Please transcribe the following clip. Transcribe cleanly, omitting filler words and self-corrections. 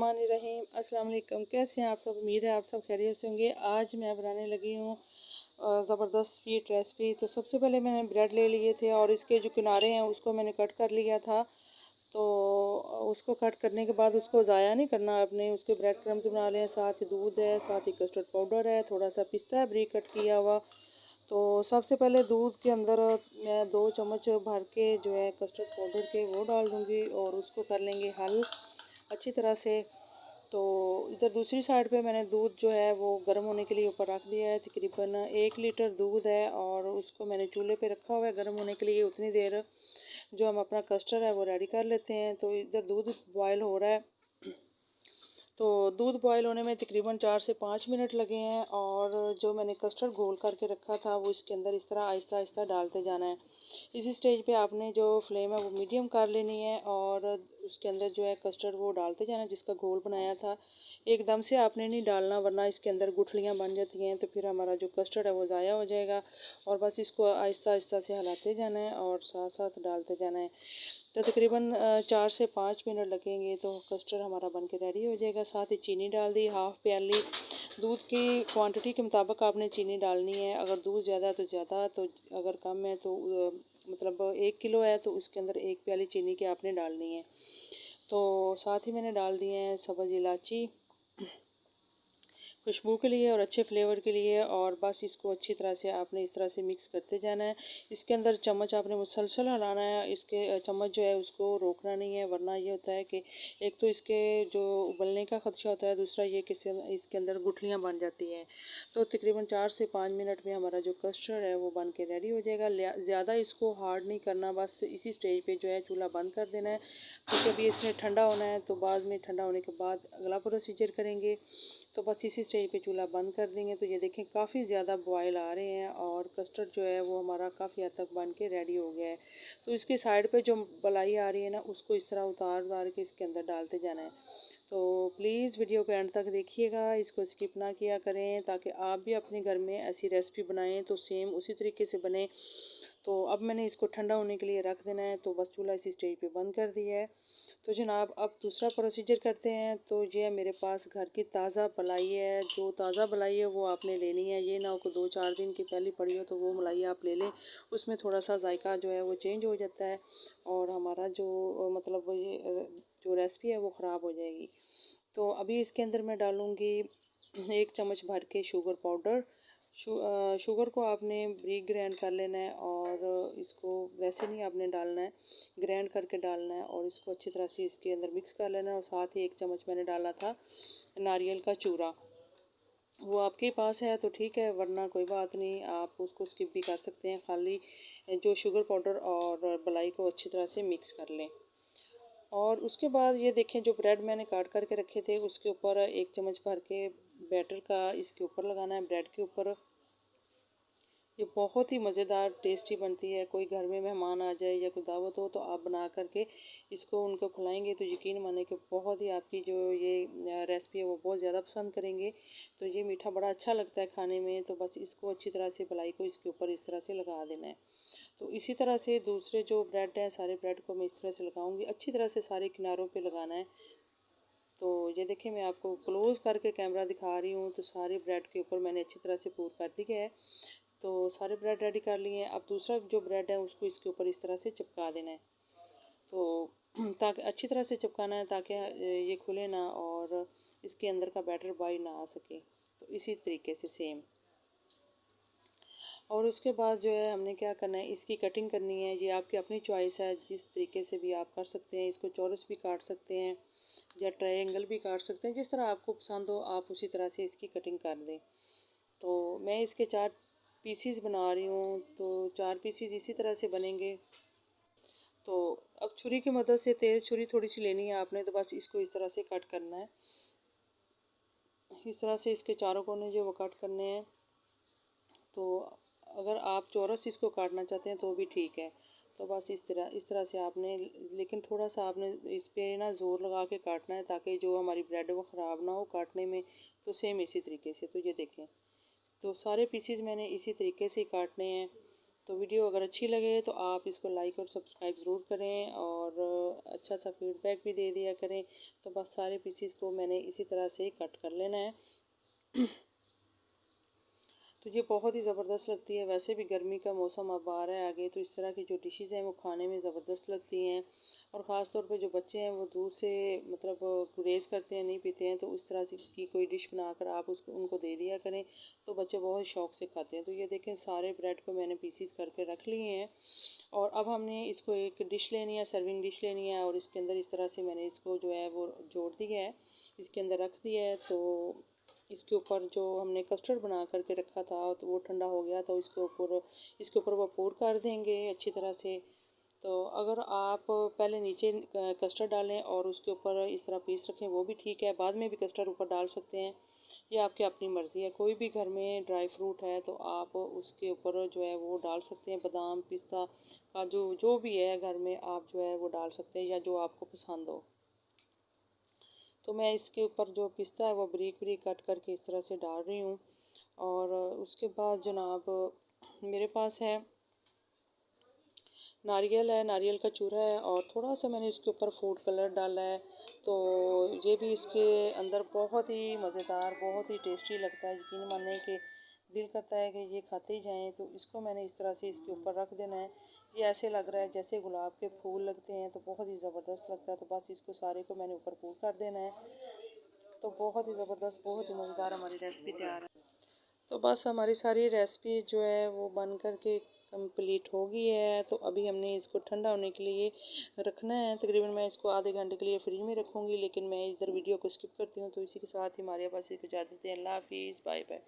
रहीम अस्सलाम वालेकुम। कैसे हैं आप सब? उम्मीद है आप सब खैरियत से होंगे। आज मैं बनाने लगी हूँ ज़बरदस्त स्वीट रेसिपी। तो सबसे पहले मैंने ब्रेड ले लिए थे और इसके जो किनारे हैं उसको मैंने कट कर लिया था। तो उसको कट करने के बाद उसको ज़ाया नहीं करना आपने, उसके ब्रेड क्रम्स बना लें। साथ ही दूध है, साथ ही कस्टर्ड पाउडर है, थोड़ा सा पिस्ता है बारीक कट किया हुआ। तो सबसे पहले दूध के अंदर मैं 2 चम्मच भर के जो है कस्टर्ड पाउडर के वो डाल दूँगी और उसको कर लेंगे हल अच्छी तरह से। तो इधर दूसरी साइड पे मैंने दूध जो है वो गर्म होने के लिए ऊपर रख दिया है। तकरीबन 1 लीटर दूध है और उसको मैंने चूल्हे पे रखा हुआ है गर्म होने के लिए। उतनी देर जो हम अपना कस्टर्ड है वो रेडी कर लेते हैं। तो इधर दूध बॉयल हो रहा है। तो दूध बॉयल होने में तकरीबन 4 से 5 मिनट लगे हैं और जो मैंने कस्टर्ड घोल करके रखा था वो इसके अंदर इस तरह आहिस्ता आहिस्ता डालते जाना है। इसी स्टेज पे आपने जो फ्लेम है वो मीडियम कर लेनी है और उसके अंदर जो है कस्टर्ड वो डालते जाना है जिसका घोल बनाया था। एकदम से आपने नहीं डालना वरना इसके अंदर गुठलियाँ बन जाती हैं तो फिर हमारा जो कस्टर्ड है वो ज़ाया हो जाएगा। और बस इसको आहिस्ता आहिस्ता से हिलाते जाना है और साथ साथ डालते जाना है। तो तकरीबन 4 से 5 मिनट लगेंगे तो कस्टर्ड हमारा बन के रेडी हो जाएगा। साथ ही चीनी डाल दी, हाफ़ प्याली। दूध की क्वांटिटी के मुताबिक आपने चीनी डालनी है। अगर दूध ज़्यादा है तो ज़्यादा, तो अगर कम है तो मतलब 1 किलो है तो उसके अंदर 1 प्याली चीनी की आपने डालनी है। तो साथ ही मैंने डाल दिए हैं सब्ज़ इलायची खुशबू के लिए और अच्छे फ्लेवर के लिए। और बस इसको अच्छी तरह से आपने इस तरह से मिक्स करते जाना है। इसके अंदर चम्मच आपने मुसलसल हिलाना है। इसके चम्मच जो है उसको रोकना नहीं है वरना ये होता है कि एक तो इसके जो उबलने का खदशा होता है, दूसरा ये कि इसके अंदर गुठलियाँ बन जाती हैं। तो तकरीबन 4 से 5 मिनट में हमारा जो कस्टर्ड है वो बन के रेडी हो जाएगा। ज़्यादा इसको हार्ड नहीं करना, बस इसी स्टेज पे जो है चूल्हा बंद कर देना है क्योंकि अभी इसमें ठंडा होना है। तो बाद में ठंडा होने के बाद अगला प्रोसीजर करेंगे। तो बस इसी स्टेज पे चूल्हा बंद कर देंगे। तो ये देखें काफ़ी ज़्यादा बॉयल आ रहे हैं और कस्टर्ड जो है वो हमारा काफ़ी हद तक बन के रेडी हो गया है। तो इसकी साइड पे जो मलाई आ रही है ना उसको इस तरह उतार उतार के इसके अंदर डालते जाना है। तो प्लीज़ वीडियो को एंड तक देखिएगा, इसको स्किप ना किया करें ताकि आप भी अपने घर में ऐसी रेसिपी बनाएं तो सेम उसी तरीके से बने। तो अब मैंने इसको ठंडा होने के लिए रख देना है। तो बस चूल्हा इसी स्टेज पे बंद कर दिया है। तो जनाब अब दूसरा प्रोसीजर करते हैं। तो ये मेरे पास घर की ताज़ा मलाई है। जो ताज़ा मलाई है वो आपने लेनी है, ये ना हो कि 2-4 दिन की पहले पड़ी हो तो वो मलाई आप ले लें। उसमें थोड़ा सा जायका जो है वो चेंज हो जाता है और हमारा जो मतलब ये जो रेसिपी है वो ख़राब हो जाएगी। तो अभी इसके अंदर मैं डालूँगी 1 चम्मच भर के शुगर पाउडर। शुगर को आपने बारीक ग्राइंड कर लेना है और इसको वैसे नहीं आपने डालना है, ग्राइंड करके डालना है और इसको अच्छी तरह से इसके अंदर मिक्स कर लेना है। और साथ ही 1 चम्मच मैंने डाला था नारियल का चूरा। वो आपके पास है तो ठीक है वरना कोई बात नहीं, आप उसको स्किप भी कर सकते हैं। खाली जो शुगर पाउडर और मलाई को अच्छी तरह से मिक्स कर लें। और उसके बाद ये देखें जो ब्रेड मैंने काट करके रखे थे उसके ऊपर 1 चम्मच भर के बैटर का इसके ऊपर लगाना है, ब्रेड के ऊपर। ये बहुत ही मज़ेदार टेस्टी बनती है। कोई घर में मेहमान आ जाए या कोई दावत हो तो आप बना करके इसको उनको खिलाएंगे तो यकीन माने कि बहुत ही आपकी जो ये रेसिपी है वो बहुत ज़्यादा पसंद करेंगे। तो ये मीठा बड़ा अच्छा लगता है खाने में। तो बस इसको अच्छी तरह से मलाई को इसके ऊपर इस तरह से लगा देना है। तो इसी तरह से दूसरे जो ब्रेड हैं सारे ब्रेड को मैं इस तरह से लगाऊंगी, अच्छी तरह से सारे किनारों पे लगाना है। तो ये देखिए मैं आपको क्लोज करके कैमरा दिखा रही हूँ। तो सारे ब्रेड के ऊपर मैंने अच्छी तरह से पूर कर दिया है। तो सारे ब्रेड रेडी कर लिए हैं। अब दूसरा जो ब्रेड है उसको इसके ऊपर इस तरह से चिपका देना है। तो ताकि अच्छी तरह से चिपकाना है ताकि ये खुले ना और इसके अंदर का बैटर बाहर ना आ सके। तो इसी तरीके से सेम। और उसके बाद जो है हमने क्या करना है, इसकी कटिंग करनी है। ये आपकी अपनी चॉइस है, जिस तरीके से भी आप कर सकते हैं। इसको चौरस भी काट सकते हैं या ट्रायंगल भी काट सकते हैं, जिस तरह आपको पसंद हो आप उसी तरह से इसकी कटिंग कर दें। तो मैं इसके 4 पीसीस बना रही हूँ। तो 4 पीसीस इसी तरह से बनेंगे। तो अब छुरी की मदद से, तेज़ छुरी थोड़ी सी लेनी है आपने, तो बस इसको इस तरह से कट करना है। इस तरह से इसके चारों कोने जो वो कट करने हैं। तो अगर आप चौरस इसको काटना चाहते हैं तो भी ठीक है। तो बस इस तरह से आपने, लेकिन थोड़ा सा आपने इस पे ना ज़ोर लगा के काटना है ताकि जो हमारी ब्रेड है वो ख़राब ना हो काटने में। तो सेम इसी तरीके से। तो ये देखें, तो सारे पीसीज मैंने इसी तरीके से काटने हैं। तो वीडियो अगर अच्छी लगे तो आप इसको लाइक और सब्सक्राइब ज़रूर करें और अच्छा सा फीडबैक भी दे दिया करें। तो बस सारे पीसीस को मैंने इसी तरह से कट कर लेना है। तो ये बहुत ही ज़बरदस्त लगती है। वैसे भी गर्मी का मौसम अब आ रहा है आगे, तो इस तरह की जो डिशेज़ हैं वो खाने में ज़बरदस्त लगती हैं। और ख़ास तौर पे जो बच्चे हैं वो दूध से मतलब गुरेज़ करते हैं, नहीं पीते हैं, तो उस तरह से की कोई डिश बनाकर आप उसको उनको दे दिया करें, तो बच्चे बहुत शौक़ से खाते हैं। तो ये देखें, सारे ब्रेड को मैंने पीसीस करके रख लिए हैं और अब हमने इसको एक डिश लेनी है, सर्विंग डिश लेनी है और इसके अंदर इस तरह से मैंने इसको जो है वो जोड़ दिया है, इसके अंदर रख दिया है। तो इसके ऊपर जो हमने कस्टर्ड बना करके रखा था तो वो ठंडा हो गया, तो इसके ऊपर वो पोर कर देंगे अच्छी तरह से। तो अगर आप पहले नीचे कस्टर्ड डालें और उसके ऊपर इस तरह पीस रखें वो भी ठीक है, बाद में भी कस्टर्ड ऊपर डाल सकते हैं, ये आपकी अपनी मर्ज़ी है। कोई भी घर में ड्राई फ्रूट है तो आप उसके ऊपर जो है वो डाल सकते हैं, बादाम, पिस्ता, काजू, जो भी है घर में आप जो है वो डाल सकते हैं या जो आपको पसंद हो। तो मैं इसके ऊपर जो पिस्ता है वो बारीक बारीक कट करके इस तरह से डाल रही हूँ। और उसके बाद जनाब मेरे पास है नारियल है, नारियल का चूरा है और थोड़ा सा मैंने इसके ऊपर फूड कलर डाला है। तो ये भी इसके अंदर बहुत ही मज़ेदार, बहुत ही टेस्टी लगता है। यकीन मानिए कि दिल करता है कि ये खाते ही जाएं। तो इसको मैंने इस तरह से इसके ऊपर रख देना है। ये ऐसे लग रहा है जैसे गुलाब के फूल लगते हैं, तो बहुत ही ज़बरदस्त लगता है। तो बस इसको सारे को मैंने ऊपर फूल कर देना है। तो बहुत ही ज़बरदस्त, बहुत ही मज़ेदार हमारी रेसिपी तैयार है। तो बस हमारी सारी रेसिपी जो है वो बन कर के कंप्लीट हो गई है। तो अभी हमने इसको ठंडा होने के लिए रखना है। तकरीबन मैं इसको आधे घंटे के लिए फ्रिज में रखूँगी, लेकिन मैं इधर वीडियो को स्किप करती हूँ। तो इसी के साथ ही हमारे पास एक इजाज़त है। अल्लाह हाफिज़, बाय बाय।